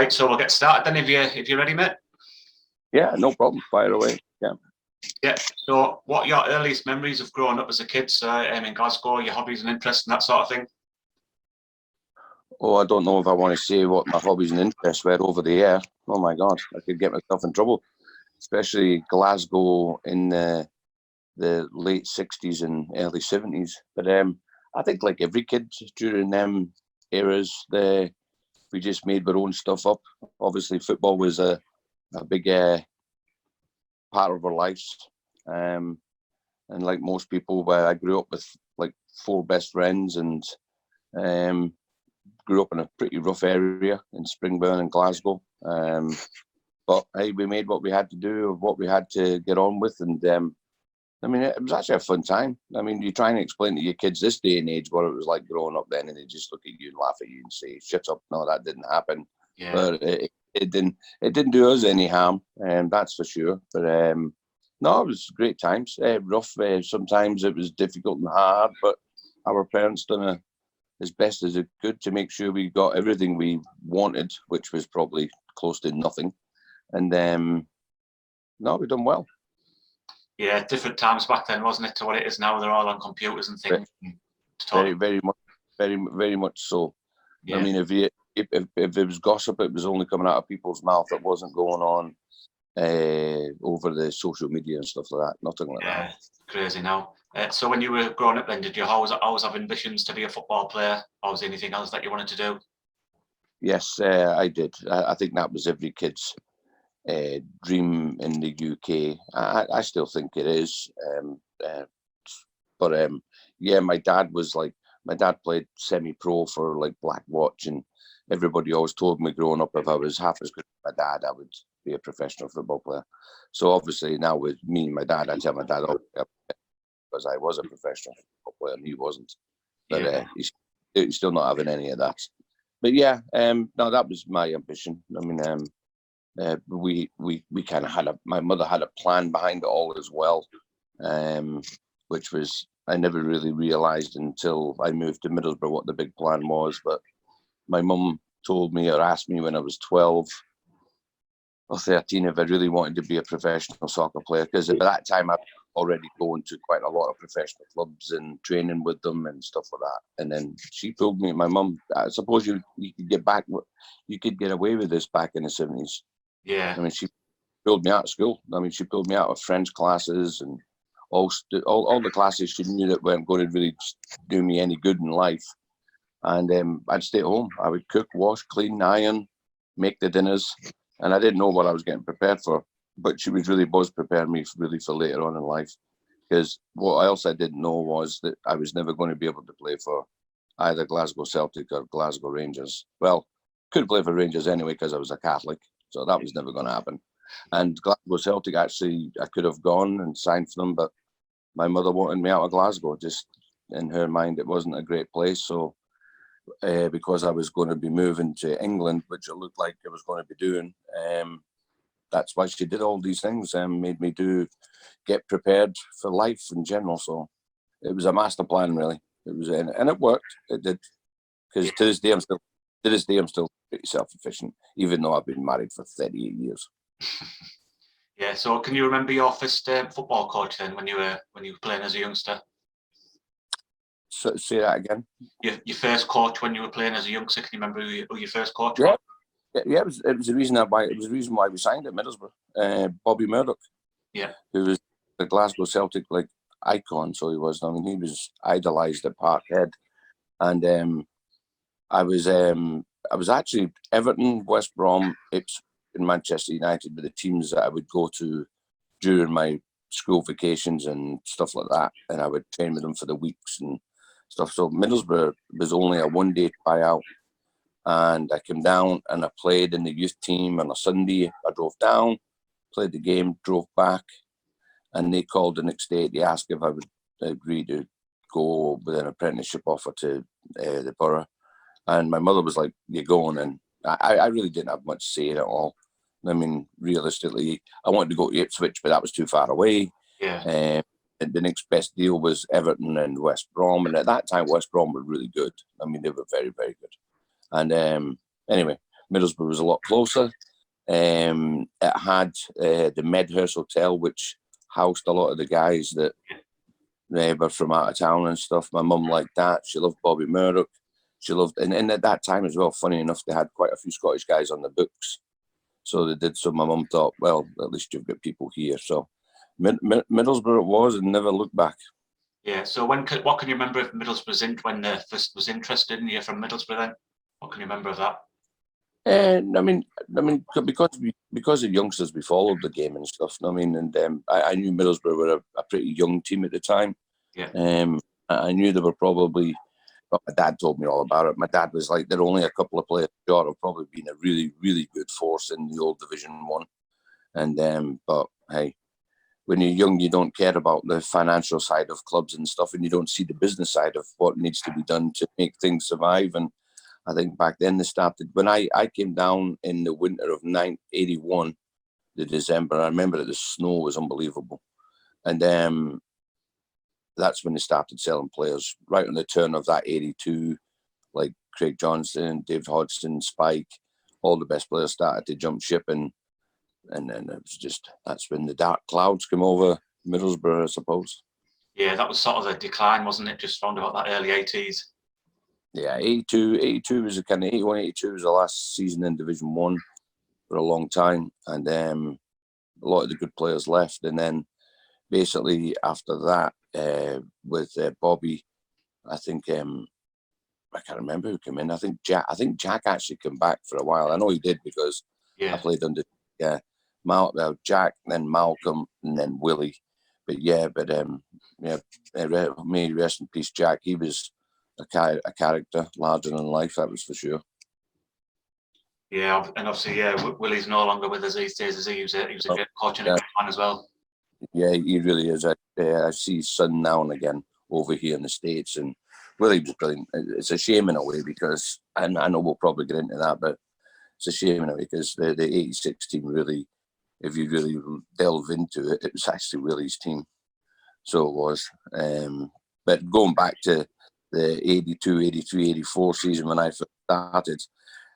Right, so we'll get started then if you're ready, mate. Yeah, no problem. Fire away. Yeah. Yeah. So, what are your earliest memories of growing up as a kid in Glasgow? Your hobbies and interests and that sort of thing? Oh, I don't know if I want to say what my hobbies and interests were over the air. Oh my God, I could get myself in trouble, especially Glasgow in the late 60s and early 70s. But I think like every kid during them eras, we just made our own stuff up. Obviously, football was a big part of our lives. And like most people, I grew up with like 4 best friends and grew up in a pretty rough area in Springburn and Glasgow. But hey, we made what we had to do, what we had to get on with. And I mean, it was actually a fun time. I mean, you try and explain to your kids this day and age what it was like growing up then, and they just look at you and laugh at you and say, "Shut up! No, that didn't happen." Yeah. But it didn't do us any harm, and that's for sure. But no, it was great times. Rough. Sometimes it was difficult and hard, but our parents done as best as it could to make sure we got everything we wanted, which was probably close to nothing. And no, we done well. Yeah, different times back then, wasn't it, to what it is now? They're all on computers and things. Very much so. Yeah. I mean, if there was gossip, it was only coming out of people's mouth. It wasn't going on over the social media and stuff like that. Nothing like that. Yeah, crazy now. So when you were growing up then, did you always have ambitions to be a football player, or was there anything else that you wanted to do? Yes, I did. I think that was every kid's dream in the UK. I still think it is. But yeah, my dad played semi-pro for like Black Watch, and everybody always told me growing up if I was half as good as my dad, I would be a professional football player. So obviously now with me and my dad, I tell my dad, because I was a professional football player and he wasn't. But yeah. He's still not having any of that. But yeah, no, that was my ambition. I mean, we kind of my mother had a plan behind it all as well, which was, I never really realised until I moved to Middlesbrough what the big plan was. But my mum told me or asked me when I was 12 or 13 if I really wanted to be a professional soccer player, because at that time I was already going to quite a lot of professional clubs and training with them and stuff like that. And then she told me, my mum, I suppose you could get away with this back in the 70s. Yeah. I mean, she pulled me out of school. I mean, she pulled me out of French classes and all the classes she knew that weren't going to really do me any good in life. And I'd stay at home. I would cook, wash, clean, iron, make the dinners. And I didn't know what I was getting prepared for. But she was preparing me really for later on in life. Because what else I didn't know was that I was never going to be able to play for either Glasgow Celtic or Glasgow Rangers. Well, couldn't play for Rangers anyway because I was a Catholic. So that was never going to happen. And Glasgow Celtic, actually, I could have gone and signed for them, but my mother wanted me out of Glasgow. Just in her mind, it wasn't a great place. So because I was going to be moving to England, which it looked like I was going to be doing, that's why she did all these things and made me get prepared for life in general. So it was a master plan, really. It was, and it worked. It did, because to this day I'm still pretty self-sufficient, even though I've been married for 38 years. Yeah. So can you remember your first football coach then when you were playing as a youngster? So, say that again. Your first coach when you were playing as a youngster. Can you remember who your first coach was? Yeah, it was the reason why we signed at Middlesbrough. Bobby Murdoch. Yeah. Who was the Glasgow Celtic icon, so he was. I mean, he was idolised at Parkhead, and I was actually Everton, West Brom, Ipswich, and Manchester United were the teams that I would go to during my school vacations and stuff like that, and I would train with them for the weeks and stuff. So Middlesbrough was only a one-day tryout, and I came down and I played in the youth team on a Sunday. I drove down, played the game, drove back, and they called the next day. They asked if I would agree to go with an apprenticeship offer to the borough. And my mother was like, "You're going." And I really didn't have much say in it all. I mean, realistically, I wanted to go to Ipswich, but that was too far away. Yeah. And the next best deal was Everton and West Brom. And at that time, West Brom were really good. I mean, they were very, very good. And anyway, Middlesbrough was a lot closer. It had the Medhurst Hotel, which housed a lot of the guys that were from out of town and stuff. My mum liked that. She loved Bobby Murdoch. She loved, and at that time as well, funny enough, they had quite a few Scottish guys on the books. So they did. So my mum thought, well, at least you've got people here. So Middlesbrough it was, and never looked back. Yeah. So what can you remember of Middlesbrough's when they first was interested in you from Middlesbrough? Then what can you remember of that? And I mean, because the youngsters, we followed the game and stuff. I mean, and I knew Middlesbrough were a pretty young team at the time. Yeah. I knew they were probably. But my dad told me all about it. My dad was like, they're only a couple of players short of probably being a really, really good force in the old Division 1. And but hey, when you're young, you don't care about the financial side of clubs and stuff, and you don't see the business side of what needs to be done to make things survive. And I think back then they started, when I came down in the winter of 1981, the December, I remember that the snow was unbelievable. And that's when they started selling players, right on the turn of that 82, like Craig Johnston, Dave Hodgson, Spike, all the best players started to jump ship. And then it was just, that's when the dark clouds came over Middlesbrough, I suppose. Yeah, that was sort of the decline, wasn't it? Just round about that early 80s. Yeah, 82 was a kind of 81, 82 was the last season in Division 1 for a long time. And a lot of the good players left. And then basically after that, with Bobby, I think I can't remember who came in. I think Jack actually came back for a while. I know he did because I played under Jack, then Malcolm, and then Willie. But may he rest in peace, Jack. He was a character larger than life, that was for sure. Yeah, and obviously, Willie's no longer with us these days, is he? He was a great coach and a great man as well. Yeah, he really is. I see his son now and again over here in the States, and Willie was brilliant. It's a shame in a way because, and I know we'll probably get into that, but it's a shame in a way because the 86 team really, if you really delve into it, it was actually Willie's team. So it was. But going back to the 82, 83, 84 season when I first started,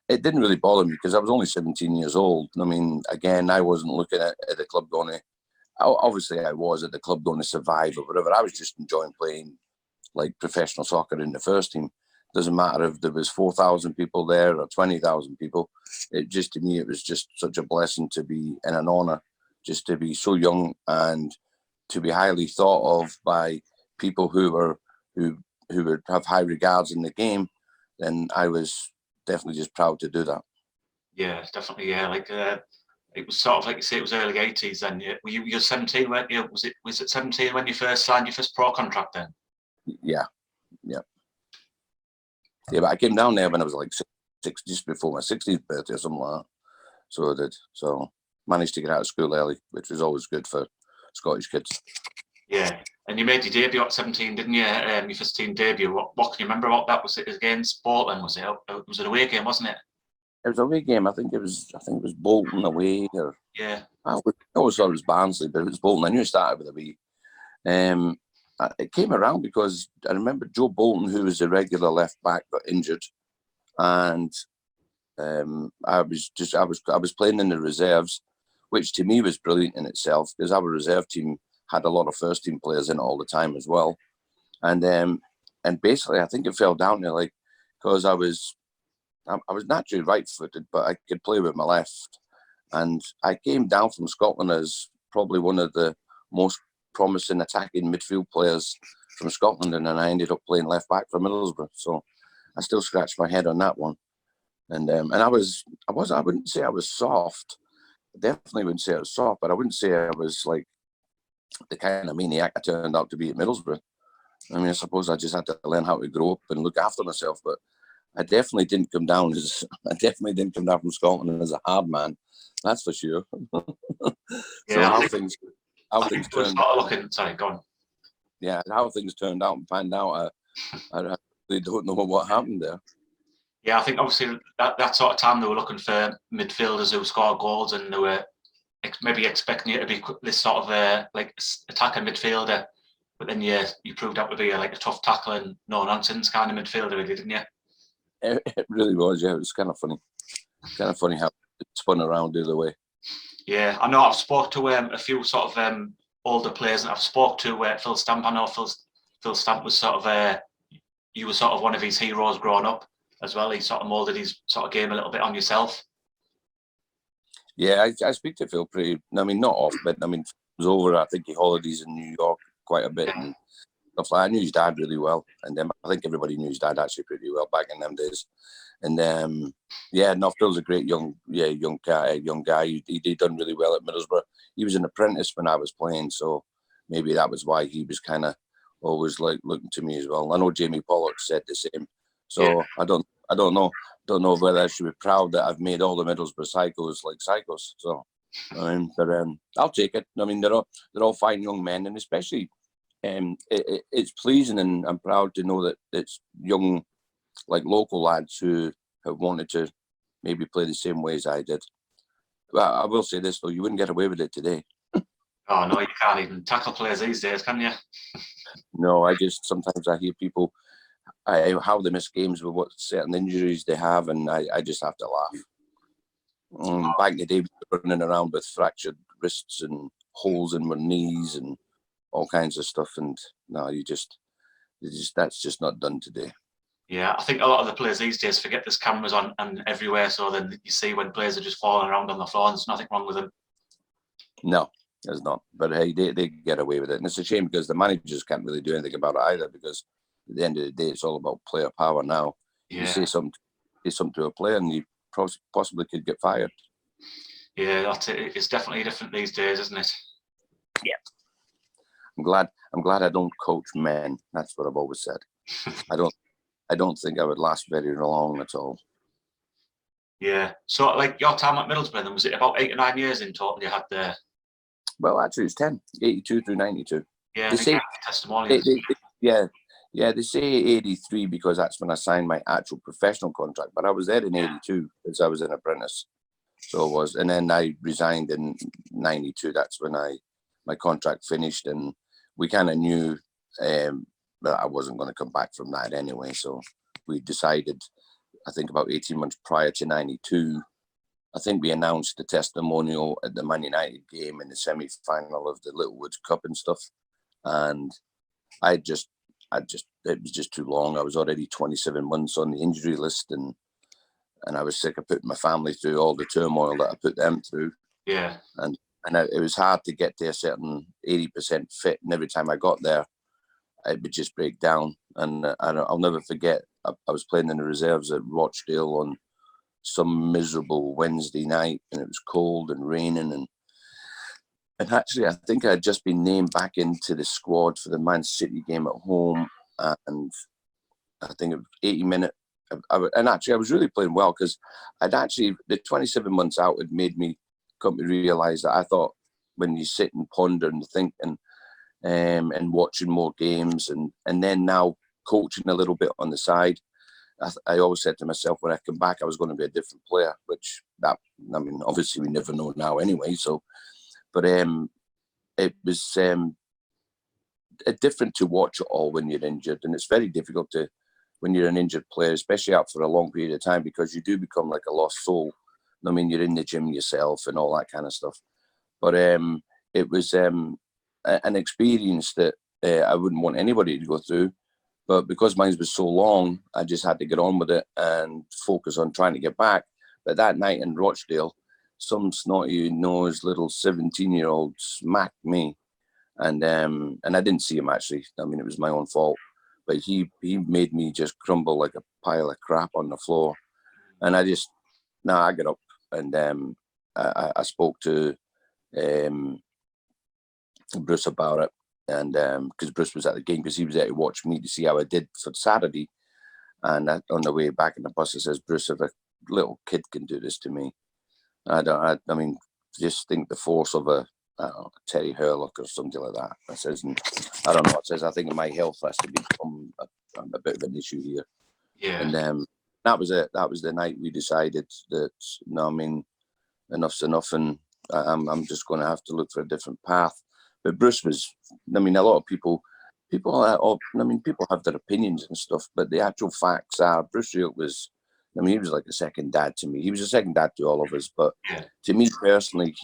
it didn't really bother me because I was only 17 years old. I mean, again, I wasn't looking at the club going to, obviously I was at the club going to survive or whatever. I was just enjoying playing like professional soccer in the first team. Doesn't matter if there was 4,000 people there or 20,000 people. It just, to me, it was just such a blessing to be, and an honour just to be so young and to be highly thought of by people who would have high regards in the game. Then I was definitely just proud to do that. Yeah, definitely. Yeah, like it was sort of like you say, it was early 80s. Then you're 17, weren't you? Was it 17 when you first signed your first pro contract? Then. Yeah, but I came down there when I was like six, just before my 16th birthday or something like that. So I did. So managed to get out of school early, which was always good for Scottish kids. Yeah, and you made your debut at 17, didn't you? Your first team debut. What can you remember about that? Was it against Bolton? Was it an away game, wasn't it? It was a away game. I think it was Bolton away. Or yeah. I always thought it was Barnsley, but it was Bolton. I knew it started with a B. It came around because I remember Joe Bolton, who was a regular left back, got injured, and I was playing in the reserves, which to me was brilliant in itself because our reserve team had a lot of first team players in it all the time as well, and basically I think it fell down to like because I was naturally right-footed, but I could play with my left, and I came down from Scotland as probably one of the most promising attacking midfield players from Scotland, and then I ended up playing left back for Middlesbrough. So I still scratch my head on that one. And I wouldn't say I was soft. I definitely wouldn't say I was soft, but I wouldn't say I was like the kind of maniac I turned out to be at Middlesbrough. I mean, I suppose I just had to learn how to grow up and look after myself, but I definitely didn't come down from Scotland as a hard man. That's for sure. So how things turned out. Sorry, go on. Yeah, how things turned out and panned out, I really don't know what happened there. Yeah, I think obviously that sort of time they were looking for midfielders who score goals, and they were maybe expecting you to be this sort of like attacking midfielder, but then you proved out to be like a tough tackling, no nonsense kind of midfielder, really, didn't you? It really was. Yeah, it was kind of funny. kind of funny how it spun around the other way. Yeah, I know. I've spoke to a few sort of older players, and I've spoke to Phil Stamp. I know Phil Stamp was sort of you were sort of one of his heroes growing up as well. He sort of moulded his sort of game a little bit on yourself. Yeah, I speak to Phil pretty. I mean, not often, but I mean, it was over. I think he holidays in New York quite a bit and stuff like that. I knew his dad really well, and I think everybody knew his dad actually pretty well back in them days. And yeah, no, Phil's a great young guy. He done really well at Middlesbrough. He was an apprentice when I was playing, so maybe that was why he was kind of always like looking to me as well. I know Jamie Pollock said the same, so I don't know whether I should be proud that I've made all the Middlesbrough psychos like psychos. So, I mean, but I'll take it. I mean, they're all fine young men, and especially it's pleasing, and I'm proud to know that it's young, like local lads who have wanted to maybe play the same way as I did. But I will say this though, you wouldn't get away with it today. Oh no, you can't even tackle players these days, can you? No, sometimes I hear people how they miss games with what certain injuries they have, and I just have to laugh. Back in the day, we were running around with fractured wrists and holes in my knees and all kinds of stuff, and no, that's just not done today. Yeah, I think a lot of the players these days forget there's cameras on and everywhere, so then you see when players are just falling around on the floor, and there's nothing wrong with them. No, there's not. But hey, they get away with it, and it's a shame because the managers can't really do anything about it either. Because at the end of the day, it's all about player power now. Yeah. You say something to a player, and you possibly could get fired. Yeah, that's it. It's definitely different these days, isn't it? Yeah. I'm glad I don't coach men. That's what I've always said. I don't think I would last very long at all. Yeah. So, like your time at Middlesbrough, then was it about 8 or 9 years in total you had there? Well, actually, it's 10, 82 through 92. Yeah, they say testimonials. They say 83 because that's when I signed my actual professional contract. But I was there in 82 because I was an apprentice. So it was, and then I resigned in 92. That's when my contract finished, and we kind of knew that I wasn't going to come back from that anyway. So we decided, I think about 18 months prior to 92, I think we announced the testimonial at the Man United game in the semi-final of the Littlewoods Cup and stuff. And it was just too long. I was already 27 months on the injury list, and I was sick of putting my family through all the turmoil that I put them through. Yeah. And it was hard to get to a certain 80% fit. And every time I got there, it would just break down. And I'll never forget, I was playing in the reserves at Rochdale on some miserable Wednesday night, and it was cold and raining. And actually, I think I had just been named back into the squad for the Man City game at home. And I think it was 80 minutes. And actually, I was really playing well because the 27 months out had made me come to realise that I thought when you sit and ponder and think and watching more games and then now coaching a little bit on the side, I always said to myself when I come back, I was going to be a different player, obviously we never know now anyway. So, but it was different to watch it all when you're injured, and it's very difficult when you're an injured player, especially out for a long period of time, because you do become like a lost soul. I mean, you're in the gym yourself and all that kind of stuff. But it was an experience that I wouldn't want anybody to go through. But because mine was so long, I just had to get on with it and focus on trying to get back. But that night in Rochdale, some snotty-nosed little 17-year-old smacked me. And I didn't see him, actually. I mean, it was my own fault. But he made me just crumble like a pile of crap on the floor. And I got up and I spoke to Bruce about it. And because Bruce was at the game, because he was there to watch me to see how I did for Saturday. And on the way back in the bus, it says, Bruce, if a little kid can do this to me, I mean, just think the force of a Terry Hurlock or something like that. It says, I don't know. It says, I think my health has to become a bit of an issue here. Yeah. And that was it. That was the night we decided that, no, I mean, enough's enough, and I'm just going to have to look for a different path. But Bruce was, I mean, a lot of people have their opinions and stuff, but the actual facts are Bruce Rioch was I mean, he was like a second dad to me. He was a second dad to all of us. But Yeah. to me personally,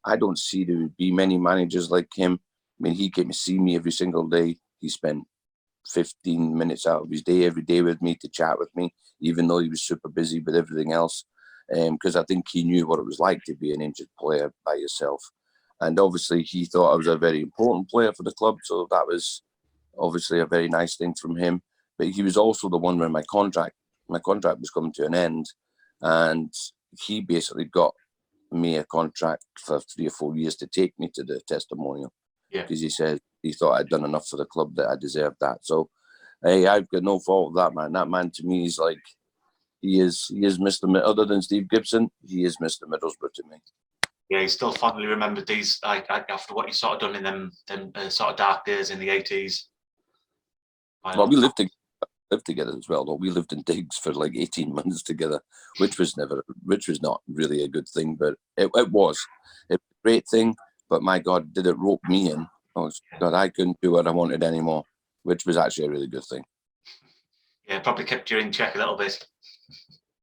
I don't see there would be many managers like him. I mean, he came to see me every single day. He spent 15 minutes out of his day every day with me to chat with me, even though he was super busy with everything else. Because I think he knew what it was like to be an injured player by yourself. And obviously, he thought I was a very important player for the club. So that was obviously a very nice thing from him. But he was also the one where my contract was coming to an end. And he basically got me a contract for 3 or 4 years to take me to the testimonial. Yeah. Because he said he thought I'd done enough for the club that I deserved that. So, hey, I've got no fault with that man. That man to me is like, he is Mr. Other than Steve Gibson, he is Mr. Middlesbrough to me. Yeah, he still fondly remembered these, like after what you sort of done in them sort of dark days in the 80s. Well, we lived together as well. Though we lived in digs for like 18 months together, which was not really a good thing, but it was a great thing. But my God, did it rope me in? Oh God, I couldn't do what I wanted anymore, which was actually a really good thing. Yeah, probably kept you in check a little bit.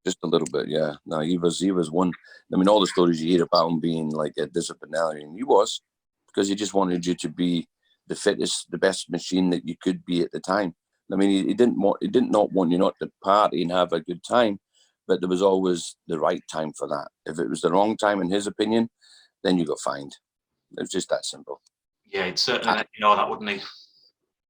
Just a little bit, yeah. No, he was one. I mean, all the stories you hear about him being like a disciplinarian, he was, because he just wanted you to be the fittest, the best machine that you could be at the time. I mean, he didn't not want you not to party and have a good time, but there was always the right time for that. If it was the wrong time, in his opinion, then you got fined. It was just that simple. Yeah, he'd certainly let you know that, wouldn't he?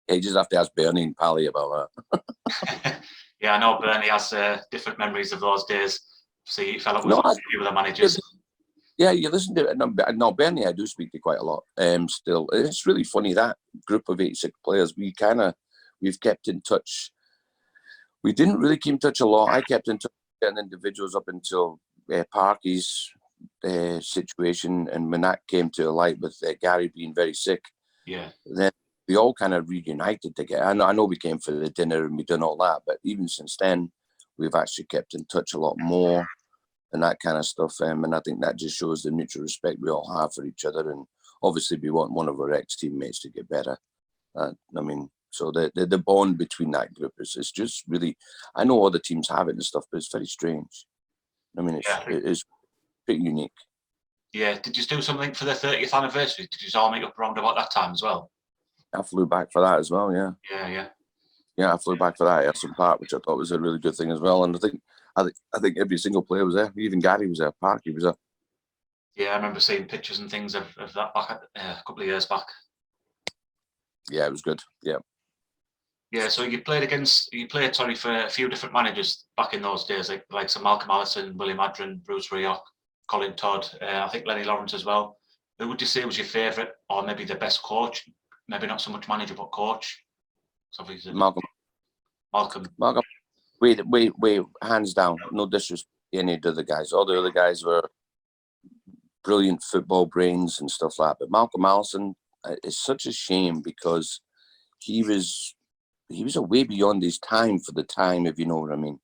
Yeah, you just have to ask Bernie and Pally about that. Yeah, I know Bernie has different memories of those days. See, he fell up with No, a few of the managers. Yeah, you listen to it. No, Bernie, I do speak to quite a lot. Still, it's really funny, that group of 86 players. We've kept in touch. We didn't really keep in touch a lot. I kept in touch with certain individuals up until Parky's situation, and when that came to light with Gary being very sick, Yeah. then we all kind of reunited together. I know we came for the dinner and we done all that, but even since then, we've actually kept in touch a lot more and that kind of stuff. And I think that just shows the mutual respect we all have for each other. And obviously, we want one of our ex-teammates to get better. I mean, so the bond between that group is just really, I know other teams have it and stuff, but it's very strange. I mean, it is pretty unique. Yeah. Did you do something for the 30th anniversary? Did you all meet up around about that time as well? I flew back for that as well, yeah. Yeah, I flew back for that at Edson Park, which I thought was a really good thing as well. And I think every single player was there. Even Gary was there. Parky was there. Yeah, I remember seeing pictures and things of that back a couple of years back. Yeah, it was good. Yeah. Yeah, so you played for a few different managers back in those days, like Sir Malcolm Allison, William Adrian, Bruce Rioch, Colin Todd, I think Lenny Lawrence as well. Who would you say was your favourite, or maybe the best coach? Maybe not so much manager, but coach. So Malcolm. Wait, hands down. No disrespect to any of the other guys. All the other guys were brilliant football brains and stuff like that. But Malcolm Allison, it's such a shame because he was a way beyond his time for the time, if you know what I mean.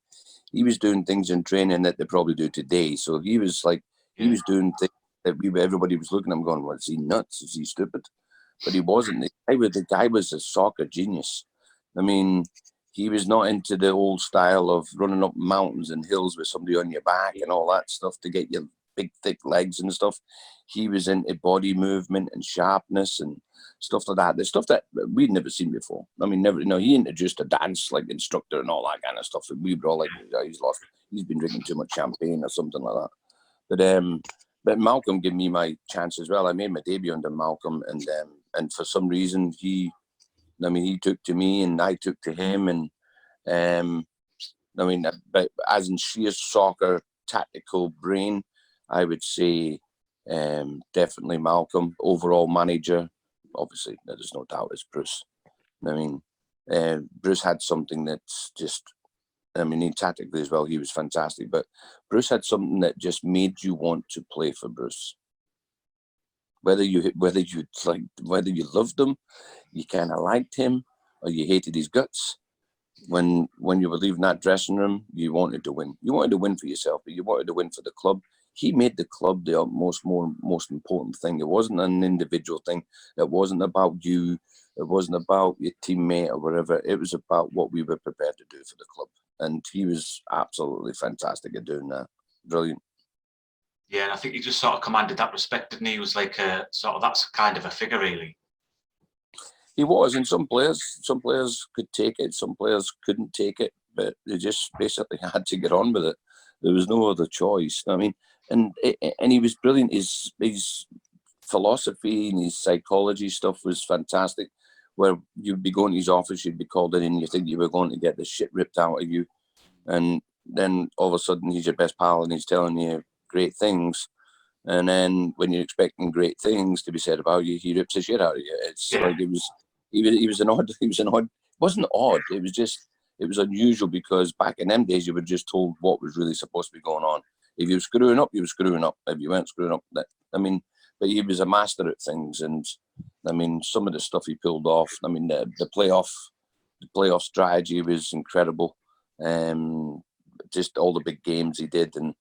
He was doing things in training that they probably do today. So he was was doing things that everybody was looking at him going, well, is he nuts? Is he stupid? But he wasn't. The guy was a soccer genius. I mean, he was not into the old style of running up mountains and hills with somebody on your back and all that stuff to get your big, thick legs and stuff. He was into body movement and sharpness and stuff like that. The stuff that we'd never seen before. I mean, never. He introduced a dance like instructor and all that kind of stuff. And we were all like, oh, he's been drinking too much champagne or something like that. But Malcolm gave me my chance as well. I made my debut under Malcolm, and for some reason he took to me and I took to him, and but as in sheer soccer tactical brain, I would say definitely Malcolm. Overall manager, obviously there's no doubt it's Bruce. I mean, Bruce had something that's just. Tactically as well, he was fantastic. But Bruce had something that just made you want to play for Bruce. Whether you loved him, you kind of liked him, or you hated his guts. When you were leaving that dressing room, you wanted to win. You wanted to win for yourself, but you wanted to win for the club. He made the club the most important thing. It wasn't an individual thing. It wasn't about you. It wasn't about your teammate or whatever. It was about what we were prepared to do for the club. and he was absolutely fantastic at doing that. Brilliant. Yeah, and I think he just sort of commanded that respect, didn't he? He was like a sort of that's kind of a figure, really. He was, and some players could take it, some players couldn't take it, but they just basically had to get on with it. There was no other choice. I mean, and he was brilliant. His philosophy and his psychology stuff was fantastic. Where you'd be going to his office, you'd be called in, and you think you were going to get the shit ripped out of you, and then all of a sudden he's your best pal and he's telling you great things. And then when you're expecting great things to be said about you, he rips the shit out of you. It's like he was an odd. It wasn't odd. It was unusual because back in them days you were just told what was really supposed to be going on. If you were screwing up, you were screwing up. If you weren't screwing up, but he was a master at things. And I mean, some of the stuff he pulled off. I mean, the playoff strategy was incredible. Just all the big games he did, and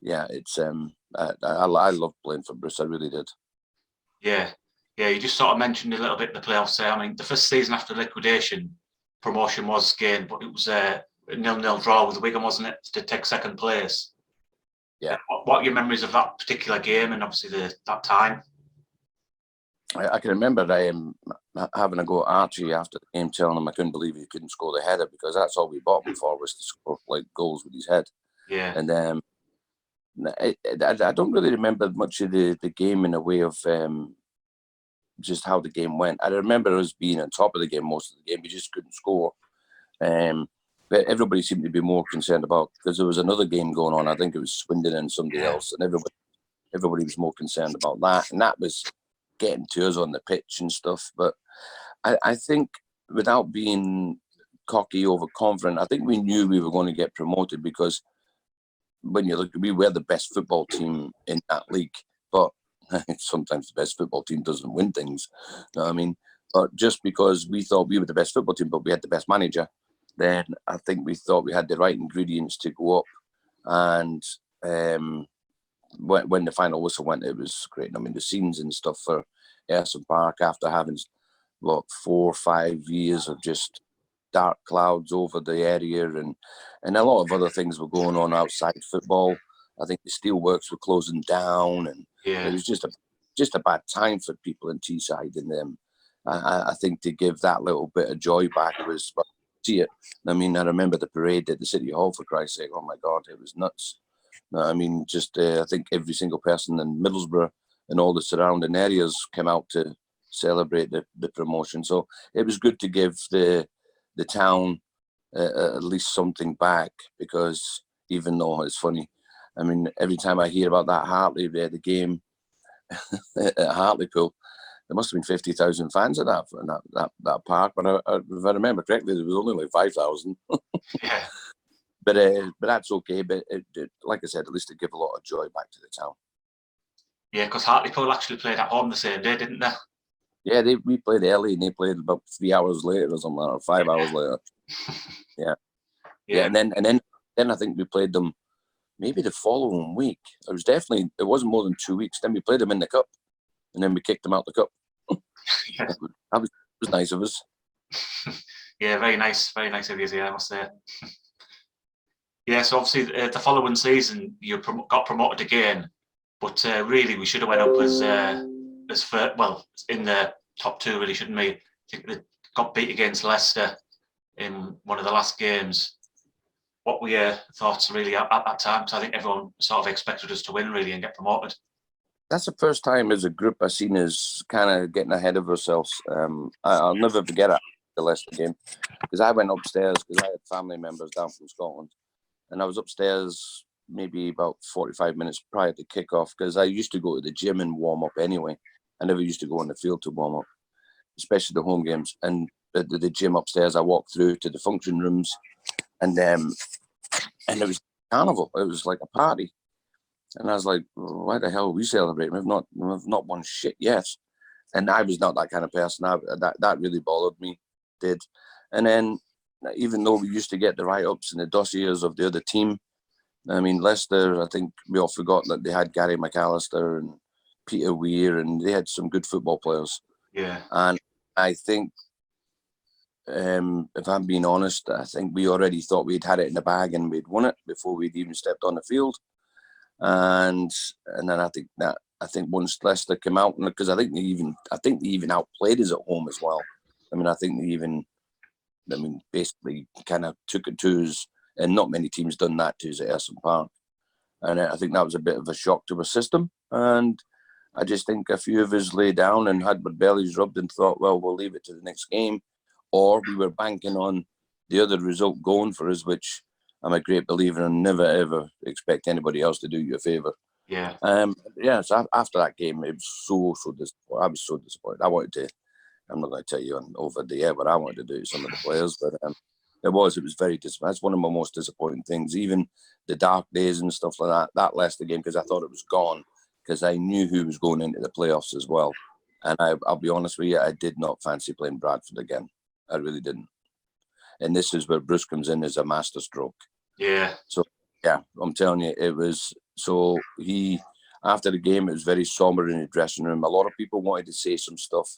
yeah, it's I love playing for Bruce. I really did. Yeah, you just sort of mentioned a little bit the playoffs there. I mean, the first season after liquidation, promotion was gained, but it was a 0-0 draw with Wigan, wasn't it, to take second place? Yeah. What are your memories of that particular game and obviously that time? I can remember having a go at Archie after the game, telling him I couldn't believe he couldn't score the header because that's all we bought him for, was to score like goals with his head. Yeah. And I don't really remember much of the game in a way of just how the game went. I remember us being on top of the game most of the game. We just couldn't score. But everybody seemed to be more concerned about, because there was another game going on. I think it was Swindon and somebody else, and everybody was more concerned about that. And that was getting to us on the pitch and stuff. But I think, without being cocky, overconfident, I think we knew we were going to get promoted because when you look, we were the best football team in that league. But sometimes the best football team doesn't win things. You know what I mean? But just because we thought we were the best football team, but we had the best manager, then I think we thought we had the right ingredients to go up. And when the final whistle went, it was great. I mean, the scenes and stuff for Ayresome Park after having 4 or 5 years of just dark clouds over the area, and a lot of other things were going on outside football. I think the steelworks were closing down, and it was just a bad time for people in Teesside. And I think to give that little bit of joy back was, see it. I mean, I remember the parade at the City Hall, for Christ's sake. Oh my God, it was nuts. I mean, just I think every single person in Middlesbrough and all the surrounding areas came out to celebrate the promotion. So it was good to give the town at least something back, because even though it's funny, I mean, every time I hear about that the game at Hartlepool, there must have been 50,000 fans at that park. But if I remember correctly, there was only like 5,000. Yeah. But that's okay. But like I said, at least it gave a lot of joy back to the town. Yeah, because Hartlepool actually played at home the same day, didn't they? Yeah, we played early and they played about 3 hours later or something, or 5 hours later. Yeah, and then I think we played them maybe the following week. It wasn't more than 2 weeks. Then we played them in the cup, and then we kicked them out the cup. That was nice of us. Yeah, very nice of you, yeah, I must say. Yeah, so obviously the following season you got promoted again, but really we should have went up as for, well, in the top 2, really, shouldn't we? I think they got beat against Leicester in one of the last games. What were your thoughts really at that time? Because I think everyone sort of expected us to win really and get promoted. That's the first time as a group I've seen us kind of getting ahead of ourselves. I'll never forget the Leicester game, because I went upstairs because I had family members down from Scotland, and I was upstairs maybe about 45 minutes prior to kickoff, because I used to go to the gym and warm up anyway. I never used to go on the field to warm up, especially the home games. And the gym upstairs, I walked through to the function rooms, and it was carnival. It was like a party. And I was like, why the hell are we celebrating? We've not won shit yet. And I was not that kind of person. That really bothered me, did. And then, even though we used to get the write-ups and the dossiers of the other team, I mean, Leicester, I think we all forgot that they had Gary McAllister and Peter Weir, and they had some good football players. Yeah. And I think if I'm being honest, I think we already thought we'd had it in the bag and we'd won it before we'd even stepped on the field. And then I think once Leicester came out, because I think they even outplayed us at home as well. I mean, I think basically kind of took it to us, and not many teams done that to us at Essen Park. And I think that was a bit of a shock to our system. And I just think a few of us lay down and had our bellies rubbed and thought, well, we'll leave it to the next game. Or we were banking on the other result going for us, which I'm a great believer in. Never, ever expect anybody else to do you a favour. Yeah. So after that game, it was so disappointed. I was so disappointed. I'm not going to tell you over the air what I wanted to do to some of the players, but it was very disappointing. That's one of my most disappointing things. Even the dark days and stuff like that Leicester game, because I thought it was gone, because I knew who was going into the playoffs as well. And I'll be honest with you, I did not fancy playing Bradford again. I really didn't. And this is where Bruce comes in as a masterstroke. Yeah. So, yeah, I'm telling you, it was... So after the game, it was very somber in the dressing room. A lot of people wanted to say some stuff.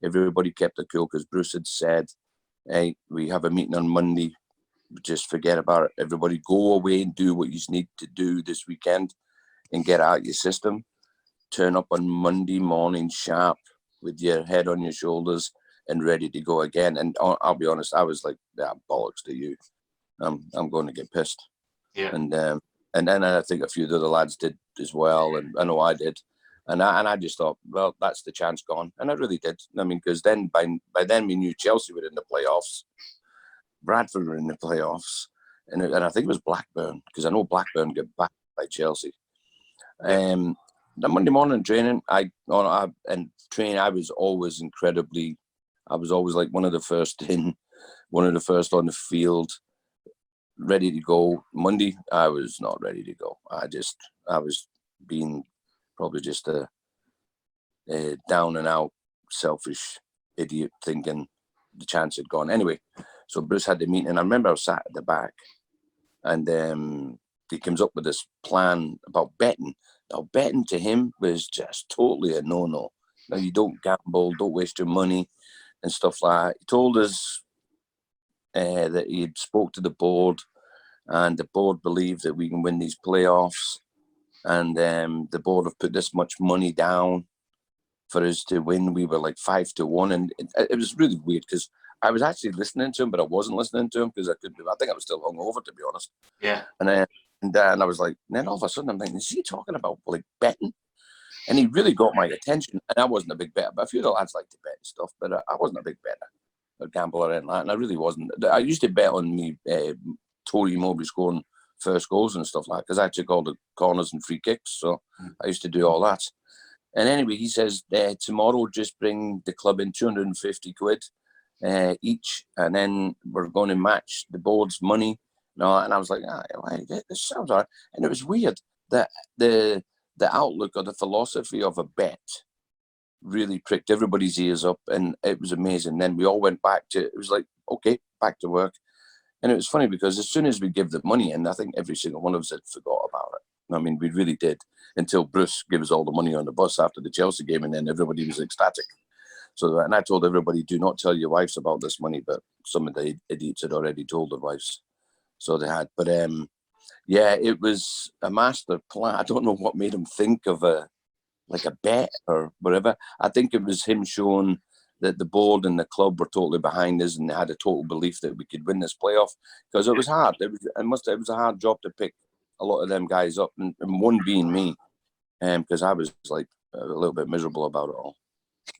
Everybody kept it cool because Bruce had said, hey, we have a meeting on Monday. Just forget about it. Everybody go away and do what you need to do this weekend and get out your system. Turn up on Monday morning sharp with your head on your shoulders and ready to go again. And I'll be honest, I was like, bollocks to you. I'm going to get pissed. Yeah. And then I think a few of the other lads did as well, and I know I did. And I just thought, well, that's the chance gone. And I really did. I mean, because then by then we knew Chelsea were in the playoffs, Bradford were in the playoffs, and I think it was Blackburn, because I know Blackburn got backed by Chelsea. The Monday morning training, I was always like one of the first in, one of the first on the field, ready to go. Monday, I was not ready to go. I was being probably just a down and out selfish idiot, thinking the chance had gone. Anyway, so Bruce had the meeting, and I remember I was sat at the back, and he comes up with this plan about betting. Now, betting to him was just totally a no-no. Now, you don't gamble, don't waste your money and stuff like that. He told us that he had spoke to the board, and the board believed that we can win these playoffs, and the board have put this much money down for us to win. We were like 5-1, and it was really weird because I was actually listening to him, but I wasn't listening to him because I think I was still hungover, to be honest. Yeah. And I was like, and then all of a sudden I'm thinking, is he talking about like betting? And he really got my attention. And I wasn't a big better, but a few of the lads like to bet and stuff, but I wasn't a big better or gambler or anything like that. And I really wasn't. I used to bet on me, Tory Mowbray scoring first goals and stuff like that, because I took all the corners and free kicks. So I used to do all that. And anyway, he says, tomorrow just bring the club in 250 quid each, and then we're going to match the board's money. No, and I was like, this sounds all right. And it was weird that the outlook or the philosophy of a bet really pricked everybody's ears up, and it was amazing. Then we all went back to, it was like, okay, back to work. And it was funny because as soon as we give the money in, I think every single one of us had forgot about it. I mean, we really did, until Bruce gave us all the money on the bus after the Chelsea game, and then everybody was ecstatic. So, and I told everybody, do not tell your wives about this money, but some of the idiots had already told their wives. So they had. But yeah, it was a master plan. I don't know what made him think of a bet or whatever. I think it was him showing that the board and the club were totally behind us, and they had a total belief that we could win this playoff, because it was hard. It was a hard job to pick a lot of them guys up, and one being me, because I was like a little bit miserable about it all.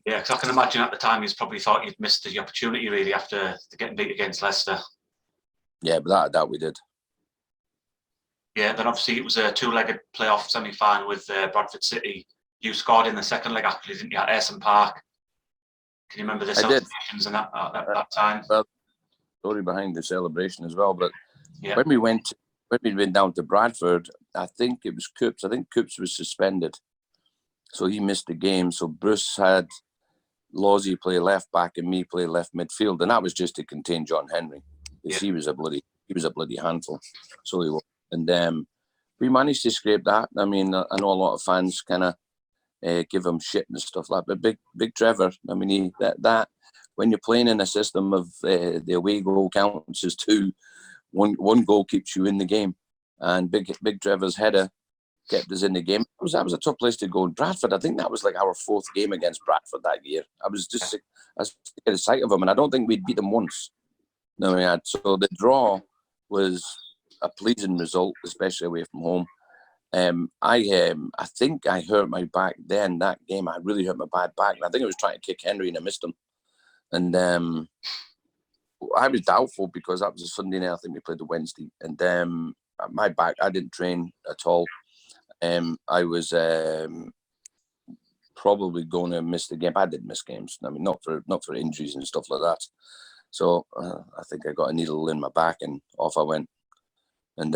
Yeah, because I can imagine at the time he's probably thought you'd missed the opportunity really after getting beat against Leicester. Yeah, but that we did. Yeah, then obviously it was a two-legged playoff semi-final with Bradford City. You scored in the second leg, actually, didn't you, at Essen Park? Can you remember the celebrations and that time? Well, story behind the celebration as well. But yeah. when we went down to Bradford, I think it was Coops. I think Coops was suspended, so he missed the game. So Bruce had Lawsy play left back and me play left midfield, and that was just to contain John Henry, because he was a bloody handful. So he was, and we managed to scrape that. I mean, I know a lot of fans kind of give him shit and stuff like that. But big Trevor, I mean, that when you're playing in a system of the away goal counts as two, one goal keeps you in the game. And big Trevor's header kept us in the game. That was a tough place to go in Bradford. I think that was like our 4th game against Bradford that year. I was sick of the sight of them, and I don't think we'd beat them once. No, we had. So the draw was a pleasing result, especially away from home. I think I hurt my back then. That game, I really hurt my bad back. And I think I was trying to kick Henry and I missed him. And I was doubtful because that was a Sunday night. I think we played the Wednesday. And my back, I didn't train at all. I was probably going to miss the game. I didn't miss games. I mean, not for injuries and stuff like that. So I think I got a needle in my back and off I went. And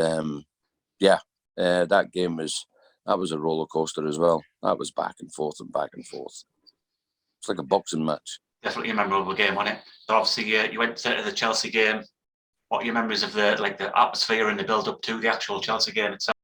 that game was a roller coaster as well. That was back and forth and back and forth. It's like a boxing match. Definitely a memorable game, wasn't it? So obviously, you went to the Chelsea game. What are your memories of the atmosphere and the build up to the actual Chelsea game itself?